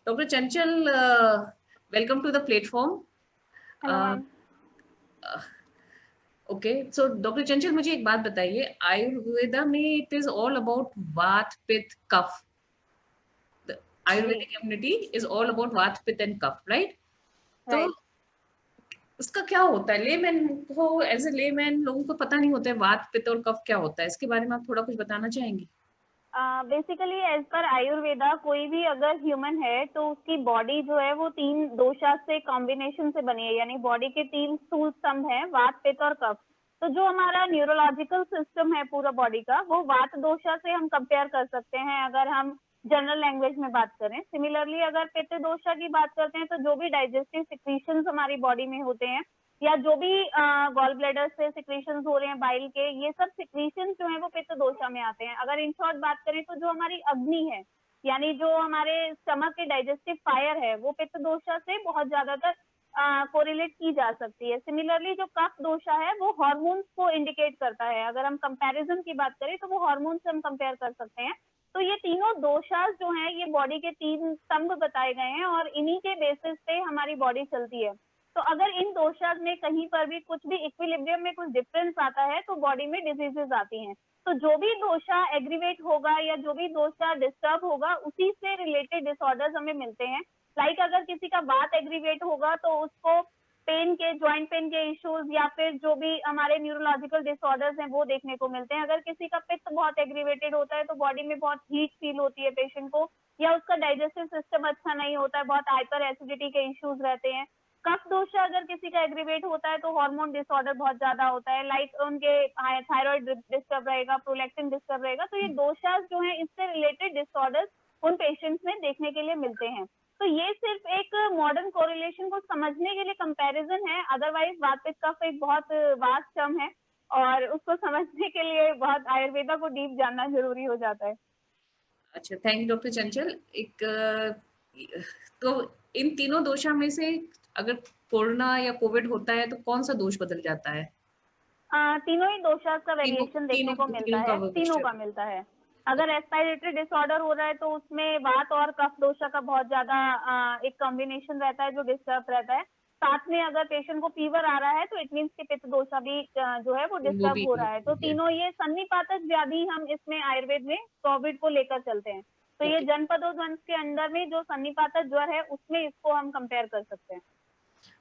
Dr. Chanchal, welcome to the platform. Hello ma'am. Okay, so doctor चंचल मुझे एक बात बताइए, आयुर्वेदा में it is all about vata pitta kapha. जी। Ayurvedic immunity is all about vata pitta and kapha, right? तो right. उसका क्या होता है? लेमैन को, एज ए लेमैन लोगों को पता नहीं होता है वात पित्त और कफ क्या होता है. इसके बारे में आप थोड़ा कुछ बताना चाहेंगे? बेसिकली एज पर आयुर्वेदा कोई भी अगर ह्यूमन है तो उसकी बॉडी जो है वो 3 दोषा से कॉम्बिनेशन से बनी है, यानी बॉडी के 3 स्थूल स्तंभ हैं, वात पित्त और कफ। तो जो हमारा न्यूरोलॉजिकल सिस्टम है पूरा बॉडी का, वो वात दोषा से हम कंपेयर कर सकते हैं अगर हम जनरल लैंग्वेज में बात करें। सिमिलरली अगर पित्त दोषा की बात करते हैं तो जो भी डाइजेस्टिव सिक्रीशंस हमारी बॉडी में होते हैं या जो भी गॉल ब्लैडर से सिक्रीशंस हो रहे हैं बाइल के, ये सब सिक्रीशंस जो है वो पित्त दोषा में आते हैं। अगर इन शॉर्ट बात करें तो जो हमारी अग्नि है, यानी जो हमारे स्टमक के डाइजेस्टिव फायर है, वो पित्त दोषा से बहुत ज्यादातर कोरिलेट की जा सकती है। सिमिलरली जो कफ दोषा है वो हार्मोन्स को इंडिकेट करता है। अगर हम कंपैरिजन की बात करें तो वो हार्मोन से हम कंपेयर कर सकते हैं। तो ये तीनों दोषास जो हैं ये बॉडी के 3 स्तंभ बताए गए हैं और इन्हीं के बेसिस पे हमारी बॉडी चलती है। तो अगर इन दोषास में कहीं पर भी कुछ भी इक्विलिब्रियम में कुछ डिफरेंस आता है तो बॉडी में डिजीजेस आती हैं। तो जो भी दोषा एग्रीवेट होगा या जो भी दोषा डिस्टर्ब होगा, उसी से रिलेटेड डिसऑर्डर्स हमें मिलते हैं। लाइक अगर किसी का वात एग्रीवेट होगा तो उसको पेन के, जॉइंट पेन के इश्यूज या फिर जो भी हमारे न्यूरोलॉजिकल डिसऑर्डर्स हैं वो देखने को मिलते हैं। अगर किसी का पित्त बहुत एग्रीवेटेड होता है तो बॉडी में बहुत हीट फील होती है पेशेंट को, या उसका डाइजेस्टिव सिस्टम अच्छा नहीं होता है, बहुत हाइपर एसिडिटी के इश्यूज रहते हैं। कफ दोषा अगर किसी का एग्रीवेट होता है तो हार्मोन डिसऑर्डर बहुत ज्यादा होता है, लाइक उनके थायराइड डिस्टर्ब रहेगा, प्रोलैक्टिन डिस्टर्ब रहेगा। तो ये दोषा जो है इससे रिलेटेड डिसऑर्डर्स उन पेशेंट्स में देखने के लिए मिलते हैं। तो ये सिर्फ एक मॉडर्न कोरिलेशन को समझने के लिए कंपैरिजन है, अदरवाइज वात पित्त कफ एक बहुत वास्ट टर्म है और उसको समझने के लिए बहुत आयुर्वेदा को डीप जानना जरूरी हो जाता है। अच्छा, थैंक यू डॉक्टर चंचल. एक तो इन तीनों दोषा में से अगर कोरोना या कोविड होता है तो कौन सा दोष बदल जाता है? तीनों ही दोषा का तीनों वेरिएशन देखने तीनों को मिलता तीनों का है, वो तीनों मिक्सचर. का मिलता है। अगर रेस्पिरेटरी डिसऑर्डर हो रहा है तो उसमें वात और कफ दोषा का बहुत ज्यादा एक कॉम्बिनेशन रहता है जो डिस्टर्ब रहता है। साथ में अगर पेशेंट को फीवर आ रहा है तो इट मीन्स कि पित्त दोषा भी जो है वो वो डिस्टर्ब भी हो रहा है। तो ठीक है. तीनों ये सन्निपातक व्याधि हम इसमें आयुर्वेद में कोविड को लेकर चलते हैं। तो ये ओके. जनपदोद्वंस के अंदर में जो सन्निपातक ज्वर है उसमें इसको हम कंपेयर कर सकते हैं।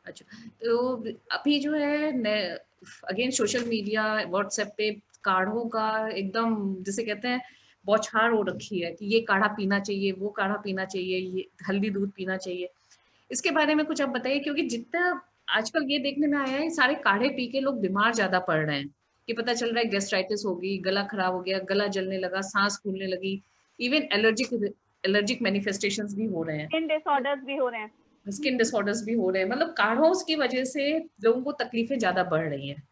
अच्छा, तो अभी जो है अगेन सोशल मीडिया, व्हाट्सएप पे काढ़ों का एकदम जिसे कहते हैं बौछार हो रखी है कि ये काढ़ा पीना चाहिए, वो काढ़ा पीना चाहिए, ये हल्दी दूध पीना चाहिए. इसके बारे में कुछ आप बताइए, क्योंकि जितना आजकल ये देखने में आया है सारे काढ़े पी के लोग बीमार ज्यादा पड़ रहे हैं. कि पता चल रहा है गैस्ट्राइटिस हो गई, गला खराब हो गया, गला जलने लगा, सांस फूलने लगी, इवन एलर्जिक एलर्जिक मैनिफेस्टेशंस भी हो रहे हैं. स्किन डिसऑर्डर्स भी हो रहे हैं। स्किन डिसऑर्डर्स भी हो रहे हैं. मतलब काढ़ों की वजह से लोगों को तकलीफें ज्यादा बढ़ रही हैं.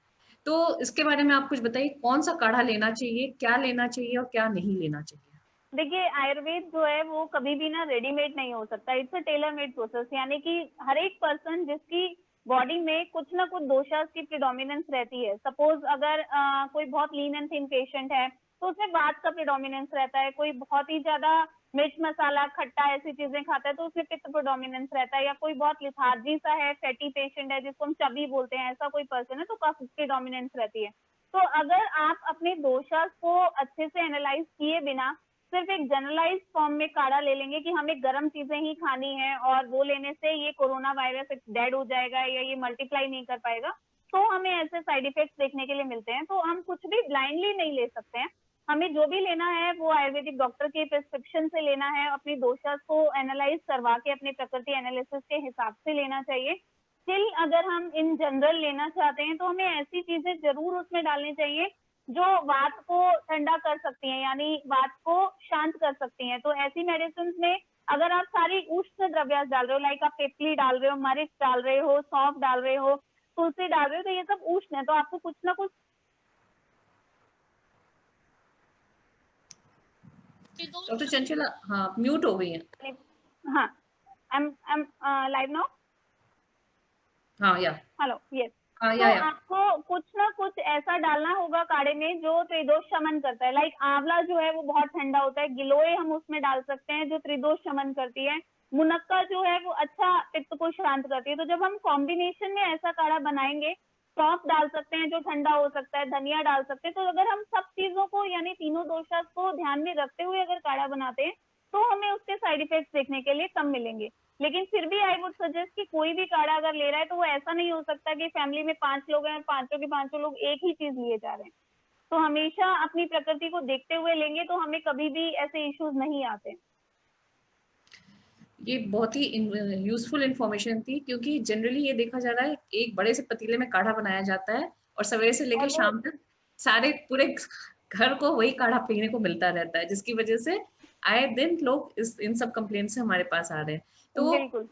तो इसके बारे में आप कुछ बताइए, कौन सा काढ़ा लेना चाहिए, क्या लेना चाहिए और क्या नहीं लेना चाहिए? देखिए आयुर्वेद जो है वो कभी भी ना रेडीमेड नहीं हो सकता, it's a tailor made process. यानी कि हर एक पर्सन जिसकी बॉडी में कुछ ना कुछ दोषास की प्रिडोमिनेंस रहती है। सपोज अगर कोई बहुत लीन एंड थिन पेशेंट है तो उसमें वात का प्रिडोमिनेंस रहता है। कोई बहुत ही ज्यादा मिर्च मसाला खट्टा ऐसी चीजें खाता है तो उसमें पित्त प्रिडोमिनेंस रहता है। या कोई बहुत लिथार्जी सा है, फैटी पेशेंट है जिसको हम चबी बोलते हैं, ऐसा कोई पर्सन है तो कफ प्रिडोमिनेंस रहती है। तो अगर आप अपने दोषास को अच्छे से एनालाइज किए बिना सिर्फ एक जनरलाइज फॉर्म में काढ़ा ले लेंगे कि हमें गर्म चीजें ही खानी है और वो लेने से ये कोरोना वायरस डेड हो जाएगा या ये मल्टीप्लाई नहीं कर पाएगा, तो हमें ऐसे साइड इफेक्ट्स देखने के लिए मिलते हैं। तो हम कुछ भी ब्लाइंडली नहीं ले सकते हैं। हमें जो भी लेना है वो आयुर्वेदिक डॉक्टर के प्रिस्क्रिप्शन से लेना है, अपनी दोषा को एनालाइज करवा के अपने प्रकृति एनालिसिस के हिसाब से लेना चाहिए। स्टिल अगर हम इन जनरल लेना चाहते हैं तो हमें ऐसी चीजें जरूर उसमें डालनी चाहिए जो वात को ठंडा कर सकती हैं, यानी वात को शांत कर सकती हैं। तो ऐसी मेडिसिन में अगर आप सारी उष्ण द्रव्य डाल रहे हो, लाइक आप पिपली डाल रहे हो, मरीच डाल रहे हो, सौंफ डाल रहे हो, तुलसी डाल रहे हो, तो ये सब उष्ण है। तो आपको कुछ ना कुछ डॉक्टर चंचल, हाँ, म्यूट हो गई हैं. हाँ, I'm लाइव नाउ। हाँ, या. Hello, yes. हाँ, तो या. आपको कुछ ना कुछ ऐसा डालना होगा काढ़े में जो त्रिदोष शमन करता है। लाइक आंवला जो है वो बहुत ठंडा होता है, गिलोय हम उसमें डाल सकते हैं जो त्रिदोष शमन करती है। मुनक्का जो है वो अच्छा पित्त को शांत करती है। तो जब हम कॉम्बिनेशन में ऐसा काढ़ा बनाएंगे, सौंफ डाल सकते हैं जो ठंडा हो सकता है, धनिया डाल सकते हैं, तो अगर हम सब चीजों को यानी तीनों दोषा को ध्यान में रखते हुए अगर काढ़ा बनाते हैं तो हमें उसके साइड इफेक्ट्स देखने के लिए कम मिलेंगे। लेकिन फिर भी आई वुड सजेस्ट कि कोई भी काढ़ा अगर ले रहा है तो वो ऐसा नहीं हो सकता कि फैमिली में 5 लोग हैं और पांचों के पांचों लोग एक ही चीज लिए जा रहे हैं। तो हमेशा अपनी प्रकृति को देखते हुए लेंगे तो हमें कभी भी ऐसे इश्यूज नहीं आते। ये बहुत ही यूजफुल इंफॉर्मेशन थी, क्योंकि जनरली ये देखा जा रहा है एक बड़े से पतीले में काढ़ा बनाया जाता है और सवेरे से लेकर और वो शाम तक सारे पूरे घर को वही काढ़ा पीने को मिलता रहता है, जिसकी वजह से आए दिन लोग इन सब कंप्लेंट से हमारे पास आ रहे हैं। तो बिल्कुल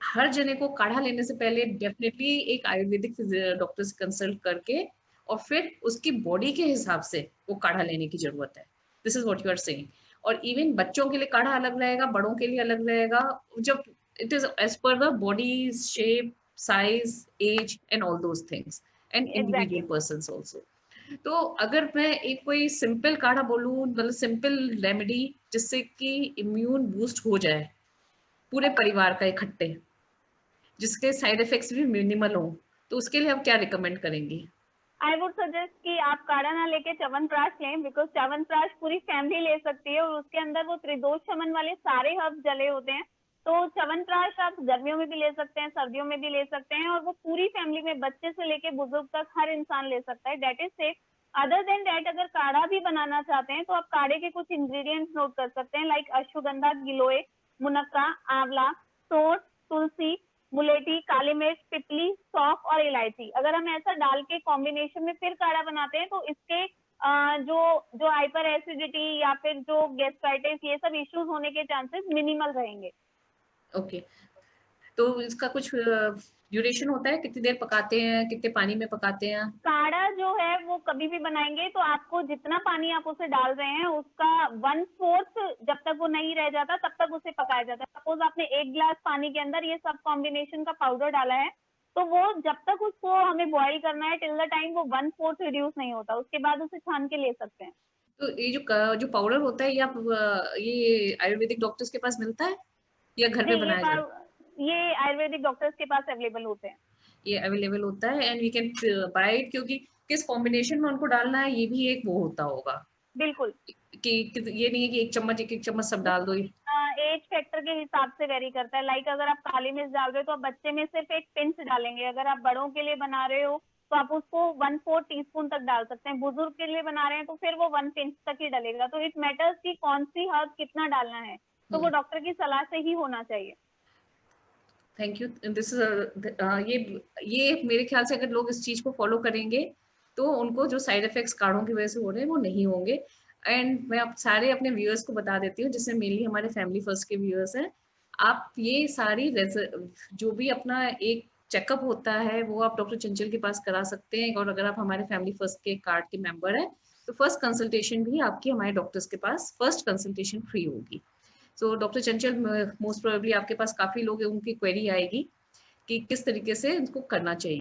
हर जने को काढ़ा लेने से पहले डेफिनेटली एक आयुर्वेदिक डॉक्टर से कंसल्ट करके और फिर उसकी बॉडी के हिसाब से वो काढ़ा लेने की जरूरत है। This is what you are saying. और इवन बच्चों के लिए काढ़ा अलग रहेगा, बड़ों के लिए अलग रहेगा, जब it is as per the body shape, size, age and all those things, and exactly individual persons also. तो अगर मैं एक कोई सिंपल काढ़ा बोलूं, मतलब सिंपल रेमेडी जिससे कि इम्यून बूस्ट हो जाए पूरे परिवार का इकट्ठे, जिसके साइड इफेक्ट्स भी मिनिमल हो, तो उसके लिए आप क्या रिकमेंड करेंगी? आई वुड सजेस्ट कि आप काढ़ा ना लेके च्यवनप्राश लें, बिकॉज च्यवनप्राश पूरी फैमिली ले सकती है और उसके अंदर वो त्रिदोष शमन वाले सारे हर्ब्स जले होते हैं। तो च्यवनप्राश आप गर्मियों में भी ले सकते हैं, सर्दियों में भी ले सकते हैं, और वो पूरी फैमिली में बच्चे से लेके बुजुर्ग तक हर इंसान ले सकता है। That is safe. Other than that अगर काढ़ा भी बनाना चाहते हैं तो आप काढ़े के कुछ इंग्रेडिएंट्स नोट कर सकते हैं, लाइक अश्वगंधा, गिलोय, मुनक्का, आंवला, सोंठ, तुलसी, मुलेठी, काली मिर्च, पिपली, सौंफ और इलायची। अगर हम ऐसा डाल के कॉम्बिनेशन में फिर काढ़ा बनाते हैं तो इसके जो जो हाइपर एसिडिटी या फिर जो गैस्ट्राइटिस ये सब इश्यूज होने के चांसेस मिनिमल रहेंगे। ओके, तो इसका कुछ ड्यूरेशन होता है, कितनी देर पकाते हैं, कितने पानी में पकाते हैं? काढ़ा जो है वो कभी भी बनाएंगे तो आपको जितना पानी आप उसे डाल रहे हैं उसका 1/4 जब तक वो नहीं रह जाता तब तक उसे पकाया जाता है। सपोज आपने 1 गिलास पानी के अंदर ये सब कॉम्बिनेशन का पाउडर डाला है तो वो जब तक उसको हमें बॉईल करना है टिल द टाइम वो 1/4 रिड्यूस नहीं होता, उसके बाद उसे छान के ले सकते हैं। तो ये जो पाउडर होता है, ये आप ये आयुर्वेदिक डॉक्टर्स के पास मिलता है या घर पे नहीं, बनाया जाए? ये आयुर्वेदिक डॉक्टर्स के पास अवेलेबल होते हैं। ये अवेलेबल होता है and we can buy it, क्योंकि किस कॉम्बिनेशन में उनको डालना है ये भी एक वो होता होगा बिल्कुल। ये नहीं है कि एक एक चम्मच सब डाल दो। एज फैक्टर के हिसाब से वेरी करता है। लाइक अगर आप काली मिर्च डाल रहे हो तो आप बच्चे में सिर्फ एक पिंच डालेंगे, अगर आप बड़ों के लिए बना रहे हो तो आप उसको 1/4 टीस्पून तक डाल सकते हैं, बुजुर्ग के लिए बना रहे हैं तो फिर वो 1 पिंच तक ही डलेगा। तो इट मैटर्स कि कौन सी हर्ब कितना डालना है, तो वो डॉक्टर की सलाह से ही होना चाहिए। Thank you. दिस ये मेरे ख्याल से अगर लोग इस चीज को फॉलो करेंगे तो उनको जो साइड इफेक्ट्स काढ़ों की वजह से हो रहे हैं वो नहीं होंगे। एंड मैं आप सारे अपने व्यूअर्स को बता देती हूँ, जिसमें मेनली हमारे फैमिली फर्स्ट के व्यूअर्स हैं। आप ये सारी जो भी अपना एक चेकअप होता है वो आप डॉक्टर चंचल के पास करा सकते हैं, और अगर आप हमारे फैमिली फर्स्ट के कार्ड के मेंबर हैं तो फर्स्ट कंसल्टेशन भी आपकी हमारे डॉक्टर्स के पास फर्स्ट कंसल्टेशन फ्री होगी। सो डॉक्टर चंचल, मोस्ट प्रोबेबली आपके पास काफी लोग हैं, उनकी क्वेरी आएगी कि किस तरीके से इनको करना चाहिए।